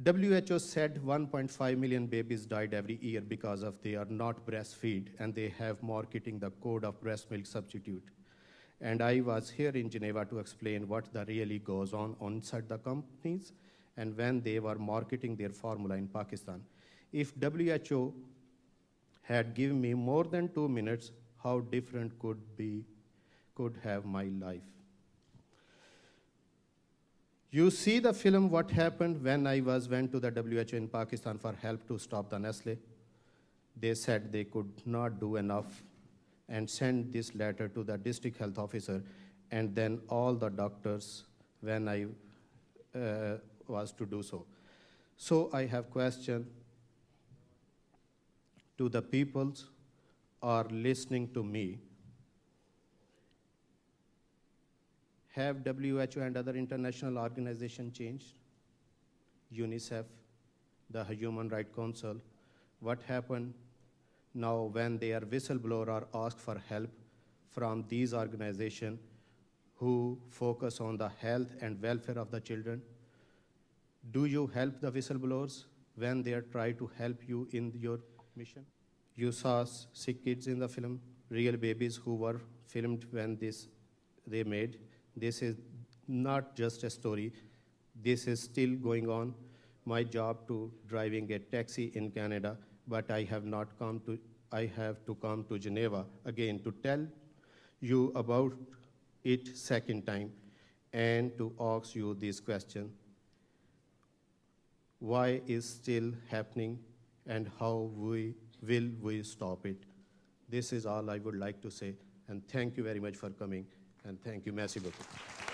WHO said 1.5 million babies died every year because of they are not breastfeed and they have marketing the code of breast milk substitute. And I was here in Geneva to explain what the really goes on inside the companies and when they were marketing their formula in Pakistan. If WHO had given me more than 2 minutes, how different could have my life. You see the film What Happened when I went to the WHO in Pakistan for help to stop the Nestle. They said they could not do enough and sent this letter to the district health officer and then all the doctors when I was to do so. So I have question to the peoples are listening to me. Have WHO and other international organizations changed? UNICEF, the Human Rights Council, what happened now when their whistleblower are asked for help from these organizations who focus on the health and welfare of the children? Do you help the whistleblowers when they try to help you in your mission? You saw sick kids in the film, real babies who were filmed when they made. This is not just a story. This is still going on. My job to driving a taxi in Canada, but I have to come to Geneva again to tell you about it second time and to ask you this question. Why is still happening and how will we stop it? This is all I would like to say, and thank you very much for coming, and thank you, merci beaucoup.